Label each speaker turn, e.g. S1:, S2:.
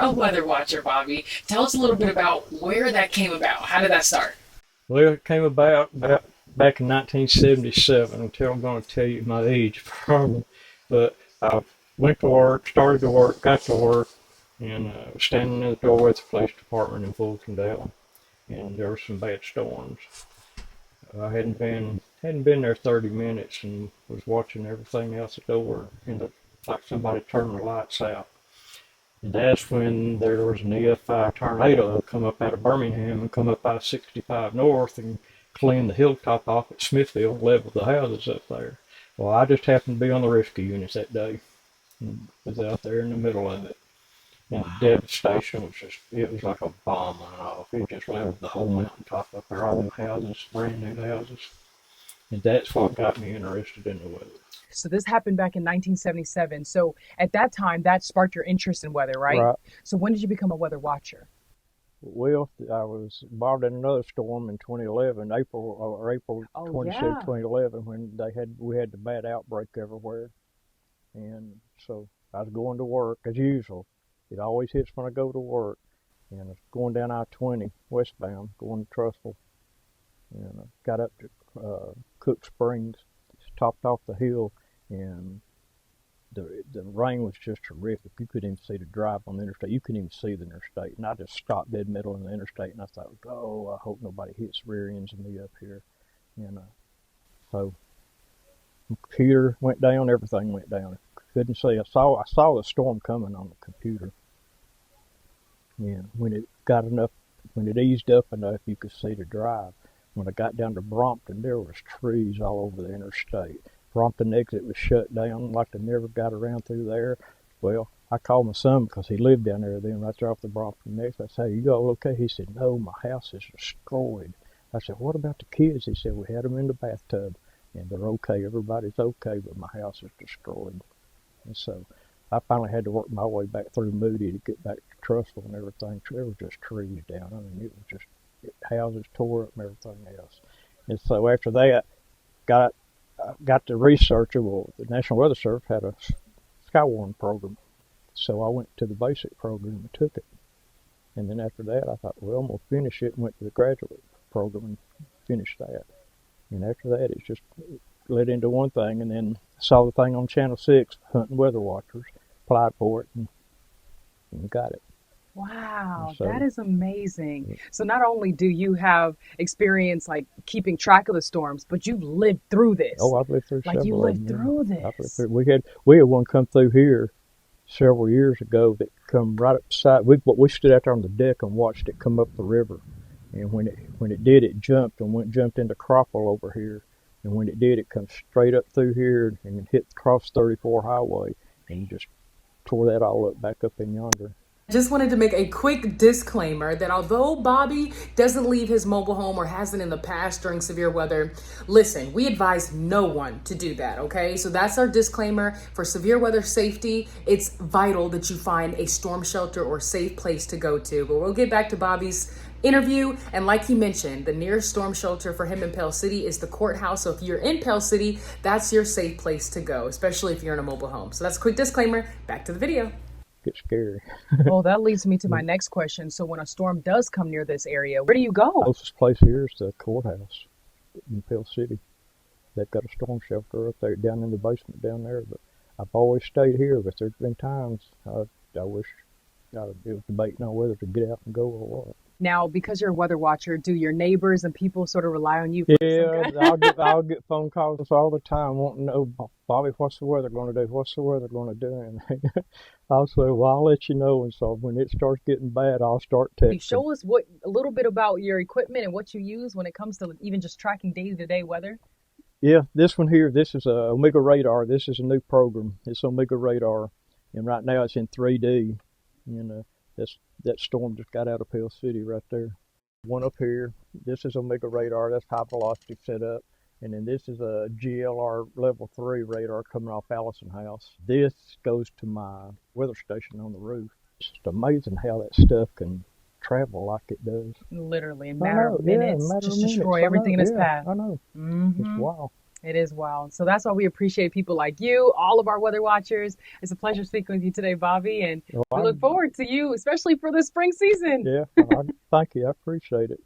S1: a weather watcher, Bobby. Tell us a little bit about where that came about. How did that start?
S2: Well, it came about back in 1977. Until I'm going to tell you my age, probably. But I went to work, started to work, got to work, and was standing in the doorway at the police department in Fultondale, and there were some bad storms. I hadn't been there 30 minutes and was watching everything else at the door, and like somebody turned the lights out. And that's when there was an EF5 tornado come up out of Birmingham and come up I-65 north and cleaned the hilltop off at Smithfield, leveled the houses up there. Well, I just happened to be on the rescue units that day and was out there in the middle of it. And the devastation was it was like a bomb went off. It just leveled the whole mountaintop up there, all the houses, brand new houses. And that's what got me interested in the weather.
S1: So this happened back in 1977. So at that time, that sparked your interest in weather, right?
S2: Right.
S1: So when did you become a weather watcher?
S2: Well, I was involved in another storm in 2011, April
S1: Oh,
S2: 27,
S1: yeah.
S2: 2011, when we had the bad outbreak everywhere. And so I was going to work as usual. It always hits when I go to work. And I was going down I-20 westbound, going to Trussville. And I got up to Cook Springs, topped off the hill, and the rain was just terrific. You couldn't even see the drive on the interstate. You couldn't even see the interstate. And I just stopped dead middle in the interstate, and I thought, oh, I hope nobody hits rear ends of me up here. And so the computer went down, everything went down. I couldn't see. I saw the storm coming on the computer. And when it eased up enough, you could see the drive. When I got down to Brompton, there was trees all over the interstate. Brompton exit was shut down, like they never got around through there. Well, I called my son because he lived down there then, right there off the Brompton exit. I said, you all okay? He said, no, my house is destroyed. I said, what about the kids? He said, we had them in the bathtub, and they're okay. Everybody's okay, but my house is destroyed. And so I finally had to work my way back through Moody to get back to Trussville and everything. There was just trees down. I mean, it was just houses tore up and everything else. And so after that, got the researcher. Well, the National Weather Service had a sky warning program. So I went to the basic program and took it. And then after that, I thought, well, I'm going to finish it and went to the graduate program and finished that. And after that, it just led into one thing. And then saw the thing on Channel 6, Hunting Weather Watchers, applied for it and got it.
S1: Wow,
S2: So,
S1: that is amazing. So not only do you have experience like keeping track of the storms, but you've lived through this.
S2: oh, I've lived through
S1: Like you
S2: several of
S1: lived
S2: them.
S1: through
S2: I've lived
S1: this.
S2: through, we had one come through here several years ago that come right up beside. We stood out there on the deck and watched it come up the river. And when it did, it jumped into Cropple over here. And when it did, it come straight up through here and hit across 34 highway and just tore that all up back up in yonder.
S1: Just wanted to make a quick disclaimer that although Bobby doesn't leave his mobile home or hasn't in the past during severe weather, listen, we advise no one to do that, okay? So that's our disclaimer for severe weather safety. It's vital that you find a storm shelter or safe place to go to. But we'll get back to Bobby's interview. And like he mentioned, the nearest storm shelter for him in Pell City is the courthouse. So if you're in Pell City, that's your safe place to go, especially if you're in a mobile home. So that's a quick disclaimer. Back to the video.
S2: Get scary.
S1: Well, that leads me to my next question. So when a storm does come near this area, where do you go?
S2: Closest place here is the courthouse in Pell City. They've got a storm shelter up there, down in the basement down there. But I've always stayed here. But there's been times I wish I was debating on whether to get out and go or what.
S1: Now, because you're a weather watcher, do your neighbors and people sort of rely on you for
S2: Yeah,
S1: some kind?
S2: I'll get phone calls all the time wanting to know, Bobby, what's the weather going to do? What's the weather going to do? And I'll say, well, I'll let you know. And so when it starts getting bad, I'll start
S1: You
S2: texting.
S1: show us a little bit about your equipment and what you use when it comes to even just tracking day-to-day weather.
S2: Yeah, this one here, this is a Omega Radar. This is a new program. It's Omega Radar, and right now it's in 3D. And that storm just got out of Pell City right there. One up here, this is Omega Radar. That's high velocity setup. And then this is a GLR level 3 radar coming off Allison House. This goes to my weather station on the roof. It's just amazing how that stuff can travel like it does.
S1: Literally, in a
S2: I
S1: matter
S2: know,
S1: of
S2: yeah, in a
S1: minutes,
S2: matter of
S1: just
S2: minutes.
S1: destroy
S2: I
S1: everything
S2: know,
S1: in its
S2: yeah,
S1: path.
S2: I know. It's
S1: Hmm.
S2: wild.
S1: It is wild. So that's why we appreciate people like you, all of our weather watchers. It's a pleasure speaking with you today, Bobby, and
S2: Well,
S1: we look forward to you, especially for the spring season.
S2: yeah, thank you. I appreciate it.